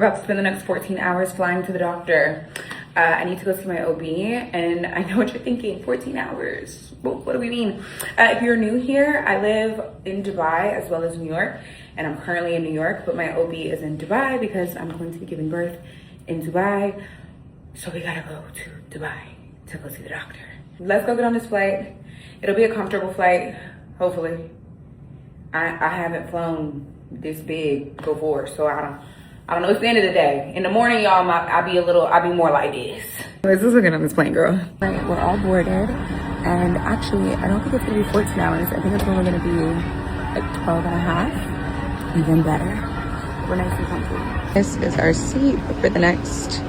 We're about to spend the next 14 hours flying to the doctor. I need to go see my OB, and I know what you're thinking, 14 hours. What do we mean? If you're new here, I live in Dubai as well as New York, and I'm currently in New York, but my OB is in Dubai because I'm going to be giving birth in Dubai. So we gotta go to Dubai to go see the doctor. Let's go get on this flight. It'll be a comfortable flight, hopefully. I haven't flown this big before, so I don't know. It's the end of the day. In the morning, y'all, I'll be more like this. Let's just get on this plane, girl. Right, we're all boarded, and actually, I don't think it's gonna be 14 hours. I think it's only gonna be like 12 and a half. Even better. We're nice and comfy. This is our seat for the next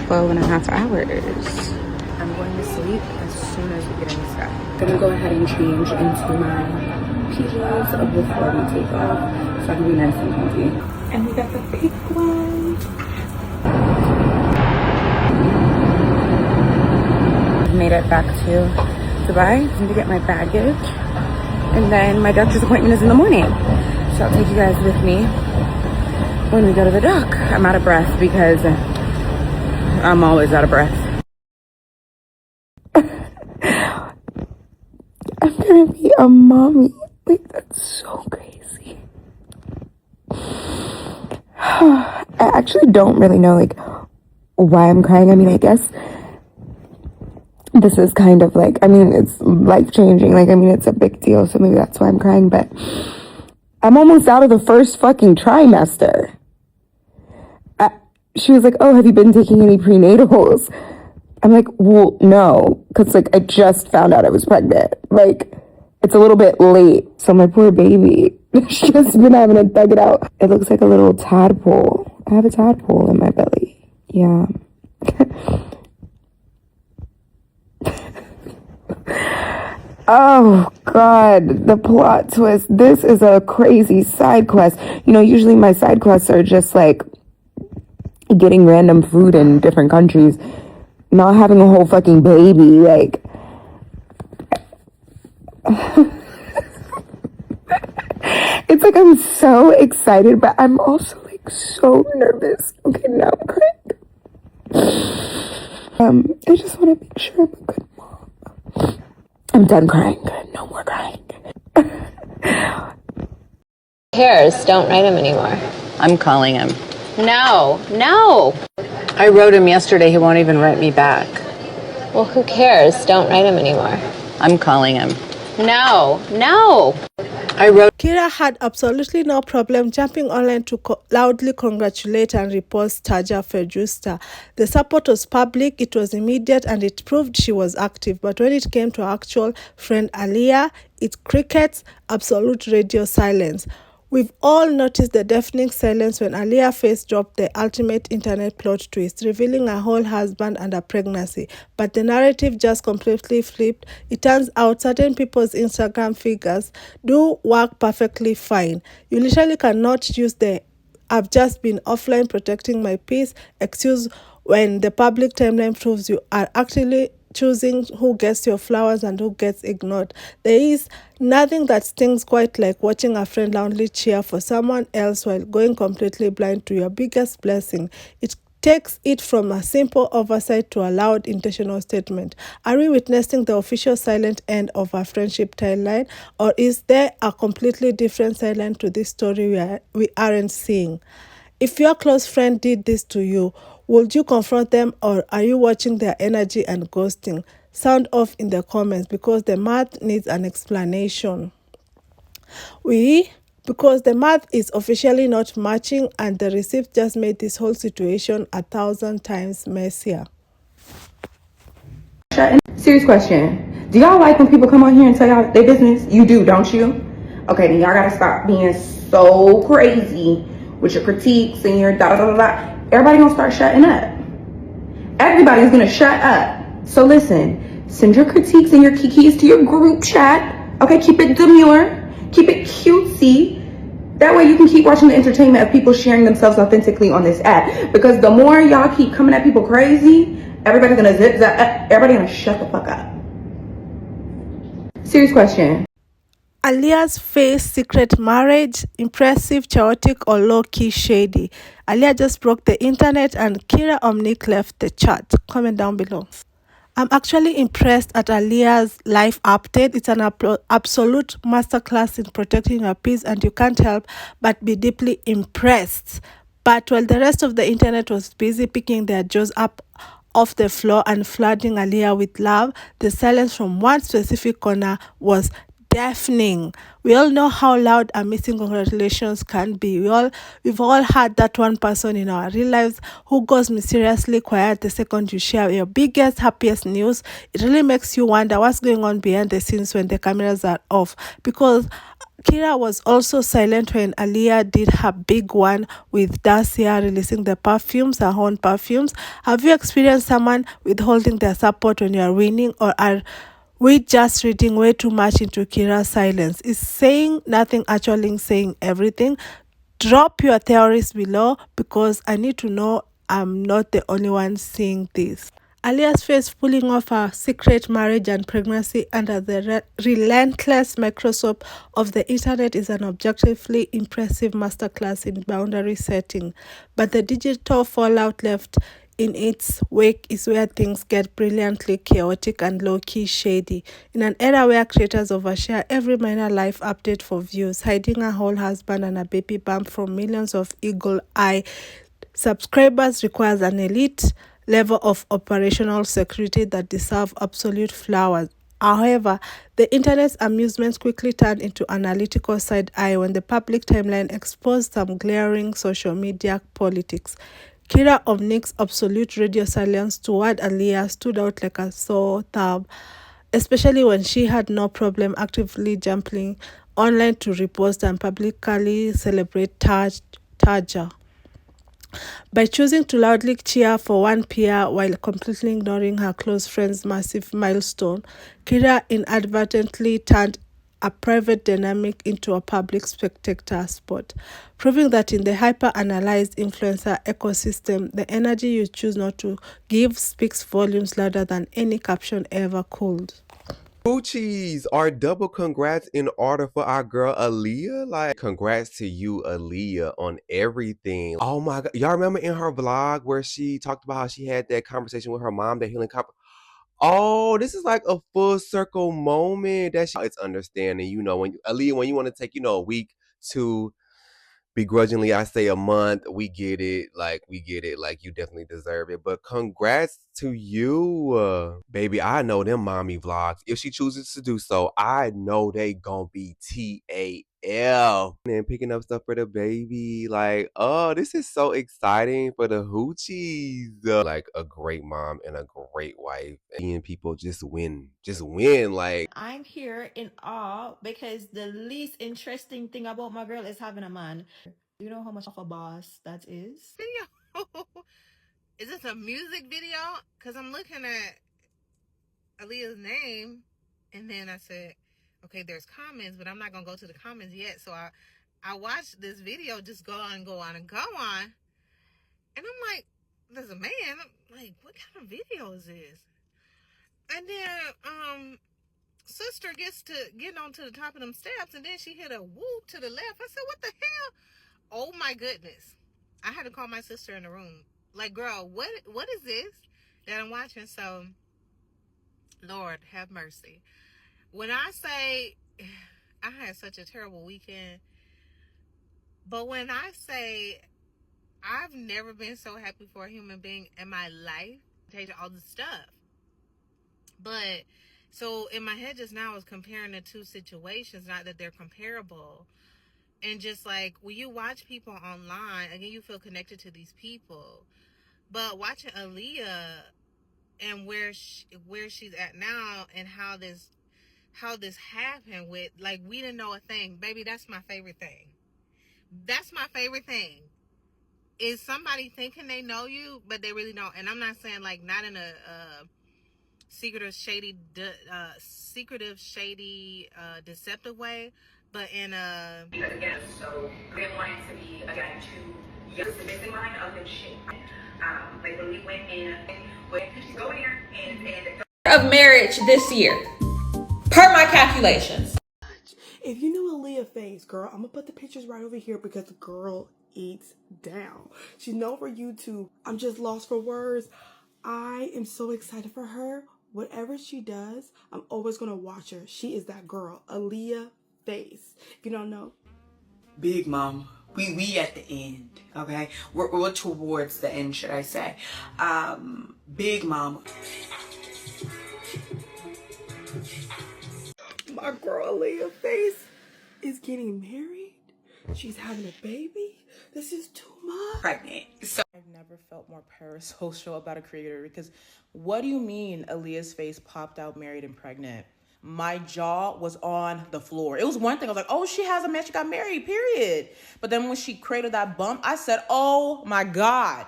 12 and a half hours. I'm going to sleep as soon as we get in the sky. I'm gonna go ahead and change into my PJs before we take off, so I can be nice and comfy. And we got the big one. Made it back to Dubai. I'm gonna get my baggage. And then my doctor's appointment is in the morning. So I'll take you guys with me when we go to the doc. I'm out of breath because I'm always out of breath. I'm gonna be a mommy. Like, that's so crazy. I actually don't really know, like, why I'm crying. I mean, I guess this is kind of like, I mean, it's life-changing. Like, I mean, it's a big deal, so maybe that's why I'm crying. But I'm almost out of the first fucking trimester. She was like, oh, have you been taking any prenatals? I'm like, well, no, because, like, I just found out I was pregnant. Like, it's a little bit late. So my poor baby, she's just been having to thug it out. It looks like a little tadpole. I have a tadpole in my belly. Yeah. Oh, God, the plot twist. This is a crazy side quest. You know, usually my side quests are just, like, getting random food in different countries. Not having a whole fucking baby, like... It's like I'm so excited, but I'm also like so nervous. Okay, now I'm crying. I just want to make sure I'm a good mom. I'm done crying. Good, no more crying. Cares? Don't write him anymore. I'm calling him. No. I wrote him yesterday. He won't even write me back. Well, who cares? Don't write him anymore. I'm calling him. No. I wrote. Kirah had absolutely no problem jumping online to loudly congratulate and report Taja Fejusta. The support was public, it was immediate, and it proved she was active. But when it came to her actual friend Allyiah, it crickets, absolute radio silence. We've all noticed the deafening silence when Allyiahsface dropped the ultimate internet plot twist, revealing her whole husband and her pregnancy. But the narrative just completely flipped. It turns out certain people's Instagram figures do work perfectly fine. You literally cannot use the "I've just been offline protecting my peace" excuse when the public timeline proves you are actually choosing who gets your flowers and who gets ignored. There is nothing that stings quite like watching a friend loudly cheer for someone else while going completely blind to your biggest blessing. It takes it from a simple oversight to a loud intentional statement. Are we witnessing the official silent end of our friendship timeline, or is there a completely different sideline to this story we aren't seeing? If your close friend did this to you, would you confront them, or are you watching their energy and ghosting? Sound off in the comments because the math needs an explanation. Because the math is officially not matching, and the receipt just made this whole situation 1,000 times messier. Serious question. Do y'all like when people come on here and tell y'all their business? You do, don't you? Okay, then y'all gotta stop being so crazy with your critiques and your da-da-da-da-da. Everybody gonna start shutting up. Everybody's gonna shut up. So listen, send your critiques and your kikis to your group chat. Okay, keep it demure, keep it cutesy. That way you can keep watching the entertainment of people sharing themselves authentically on this app. Because the more y'all keep coming at people crazy, everybody's gonna zip that up. Everybody's gonna shut the fuck up. Serious question. Allyiahsface secret marriage, impressive, chaotic, or low-key shady? Allyiah just broke the internet and Kirah Ominique left the chat. Comment down below. I'm actually impressed at Allyiah's life update. It's an absolute masterclass in protecting your peace, and you can't help but be deeply impressed. But while the rest of the internet was busy picking their jaws up off the floor and flooding Allyiah with love, the silence from one specific corner was deafening. We all know how loud a missing congratulations can be. We've all had that one person in our real lives who goes mysteriously quiet the second you share your biggest, happiest news. It really makes you wonder what's going on behind the scenes when the cameras are off. Because Kirah was also silent when Allyiah did her big one with Dacia releasing the perfumes, her own perfumes. Have you experienced someone withholding their support when you are winning, or are we just reading way too much into Kirah's silence? Is saying nothing actually saying everything? Drop your theories below because I need to know I'm not the only one seeing this. Allyiahsface pulling off her secret marriage and pregnancy under the relentless microscope of the internet is an objectively impressive masterclass in boundary setting. But the digital fallout left in its wake is where things get brilliantly chaotic and low-key shady. In an era where creators overshare every minor life update for views, hiding a whole husband and a baby bump from millions of eagle-eye subscribers requires an elite level of operational security that deserve absolute flowers. However, the internet's amusements quickly turned into analytical side-eye when the public timeline exposed some glaring social media politics. Kirah Ominique's absolute radio silence toward Allyiah stood out like a sore thumb, especially when she had no problem actively jumping online to repost and publicly celebrate Taja. By choosing to loudly cheer for one peer while completely ignoring her close friend's massive milestone, Kirah inadvertently turned a private dynamic into a public spectator sport, proving that in the hyper-analyzed influencer ecosystem, the energy you choose not to give speaks volumes louder than any caption ever could. Poochies, our double congrats in order for our girl Allyiah. Like, congrats to you, Allyiah, on everything. Oh my god, y'all remember in her vlog where she talked about how she had that conversation with her mom, that healing Oh, this is like a full circle moment that it's understanding. You know, when Allyiah, when you want to take, a week to begrudgingly, I say a month. We get it. Like, you definitely deserve it. But congrats to you, baby. I know them mommy vlogs. If she chooses to do so, I know they gonna be TAL. And picking up stuff for the baby. Like, oh, this is so exciting for the hoochies. Like a great mom and a great wife. And people just win. Just win. Like, I'm here in awe because the least interesting thing about my girl is having a man. Do you know how much of a boss that is? Video? Is this a music video? Because I'm looking at Aaliyah's name, and then I said, okay, there's comments, but I'm not gonna go to the comments yet. So I watched this video just go on, and I'm like, there's a man. I'm like, what kind of video is this? And then sister gets to get onto the top of them steps, and then she hit a whoop to the left. I said, what the hell? Oh my goodness. I had to call my sister in the room. Like, girl, what is this that I'm watching? So, Lord, have mercy. When I say I had such a terrible weekend, but when I say I've never been so happy for a human being in my life, take all the stuff. But, so in my head just now I was comparing the two situations, not that they're comparable. And just like when you watch people online, again, you feel connected to these people. But watching Allyiah and where she's at now, and how this happened with, like, we didn't know a thing. Baby, that's my favorite thing. That's my favorite thing. Is somebody thinking they know you, but they really don't. And I'm not saying, like, not in a secretive, shady, deceptive way, but in a... Again, so they wanted to be, again, too young. The missing line of the shit. Like when we went in, go here and of marriage this year, per my calculations. If you know Allyiahsface, girl, I'm gonna put the pictures right over here because the girl eats down. She's known for YouTube. I'm just lost for words. I am so excited for her. Whatever she does, I'm always gonna watch her. She is that girl, Allyiahsface. If you don't know, Big Mama. We at the end, okay? We're towards the end, should I say. Big Mama. my girl Allyiahsface is getting married. She's having a baby. This is too much. Pregnant. So I've never felt more parasocial about a creator because what do you mean Allyiahsface popped out married and pregnant? My jaw was on the floor. It was one thing. I was like, oh, she has a man. She got married, period. But then when she created that bump, I said, oh my God.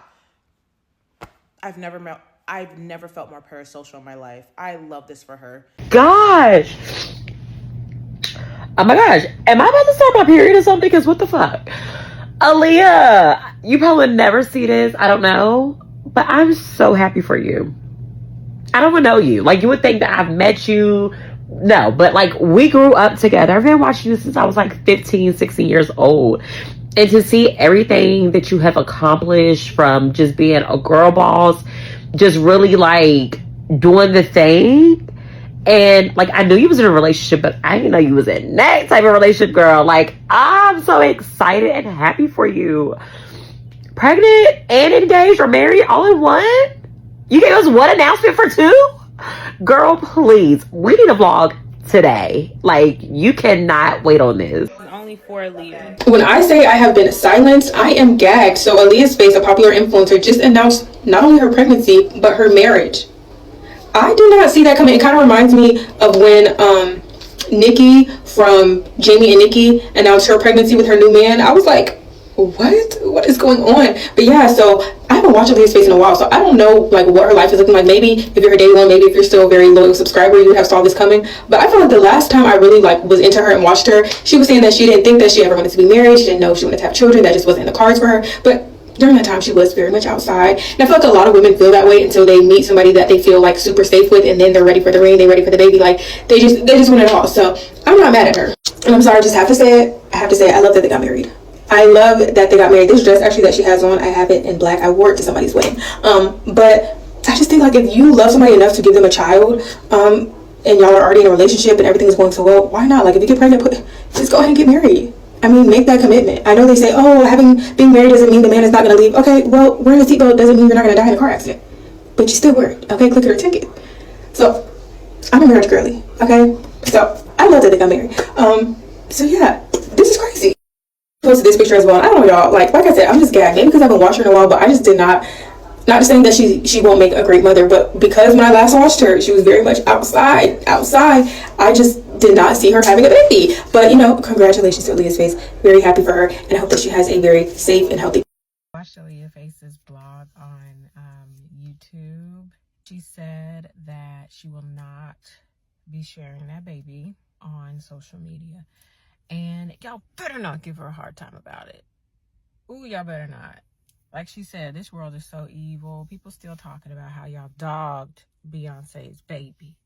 I've never felt more parasocial in my life. I love this for her. Gosh. Oh my gosh. Am I about to start my period or something? Because what the fuck? Aaliyah, you probably never see this. I don't know. But I'm so happy for you. I don't even know you. Like, you would think that I've met you. No, but like, we grew up together. I've been watching you since I was like 15, 16 years old. And to see everything that you have accomplished from just being a girl boss, just really like doing the thing. And like, I knew you was in a relationship, but I didn't know you was in that type of relationship, girl. Like, I'm so excited and happy for you. Pregnant and engaged or married all in one? You gave us one announcement for two? Girl, please. We need a vlog today. Like, you cannot wait on this. Only for Aaliyah. When I say I have been silenced, I am gagged. So Allyiahsface, a popular influencer, just announced not only her pregnancy, but her marriage. I did not see that coming. It kind of reminds me of when Nikki from Jamie and Nikki announced her pregnancy with her new man. I was like, what is going on? But yeah, so I haven't watched Allyiahsface in a while, so I don't know like what her life is looking like. Maybe if you're her day one, maybe if you're still a very loyal subscriber, you have saw this coming. But I feel like the last time I really like was into her and watched her, she was saying that she didn't think that she ever wanted to be married. She didn't know if she wanted to have children. That just wasn't in the cards for her. But during that time, she was very much outside. And I feel like a lot of women feel that way until they meet somebody that they feel like super safe with, and then they're ready for the ring, they're ready for the baby. Like they just want it all. So I'm not mad at her. And I'm sorry, I just have to say it. I love that they got married. I love that they got married. This dress actually that she has on, I have it in black. I wore it to somebody's wedding. But I just think like if you love somebody enough to give them a child, and y'all are already in a relationship and everything is going so well, why not? Like if you get pregnant, just go ahead and get married. I mean, make that commitment. I know they say, oh, being married doesn't mean the man is not going to leave. Okay, well, wearing a seatbelt doesn't mean you're not going to die in a car accident. But you still wear it. Okay, click your ticket. So I'm a marriage girly. Okay, so I love that they got married. So yeah, this is crazy. Posted this picture as well. I don't know, y'all. Like I said, I'm just gagged. Maybe because I haven't watched her in a while, but I just did not. Not just saying that she won't make a great mother, but because when I last watched her, she was very much outside. I just did not see her having a baby. But you know, congratulations to Allyiahsface. Very happy for her, and I hope that she has a very safe and healthy. I watched Allyiahsface's blog on YouTube. She said that she will not be sharing that baby on social media. And y'all better not give her a hard time about it. Ooh, y'all better not. Like she said, this world is so evil. People still talking about how y'all dogged Beyonce's baby.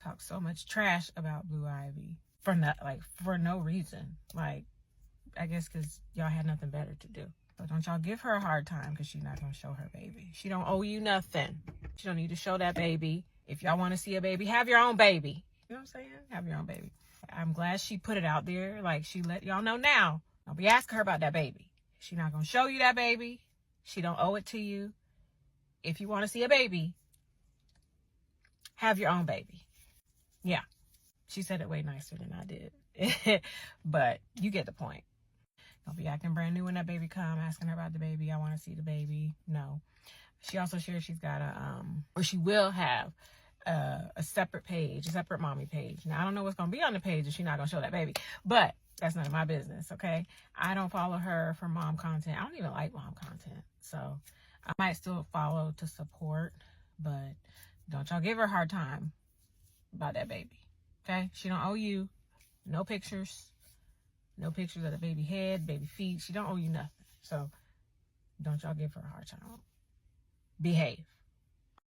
Talk so much trash about Blue Ivy for no reason. Like, I guess because y'all had nothing better to do. So don't y'all give her a hard time because she's not going to show her baby. She don't owe you nothing. She don't need to show that baby. If y'all want to see a baby, have your own baby. You know what I'm saying? Have your own baby. I'm glad she put it out there. Like, she let y'all know now. Don't be asking her about that baby. She's not going to show you that baby. She don't owe it to you. If you want to see a baby, have your own baby. Yeah. She said it way nicer than I did. But you get the point. Don't be acting brand new when that baby come, asking her about the baby. I want to see the baby. No. She also shared she's got she will have a separate page, a separate mommy page. Now, I don't know what's going to be on the page if she's not going to show that baby. But that's none of my business, okay? I don't follow her for mom content. I don't even like mom content. So I might still follow to support, but don't y'all give her a hard time about that baby, okay? She don't owe you no pictures of the baby head, baby feet. She don't owe you nothing. So don't y'all give her a hard time. Behave.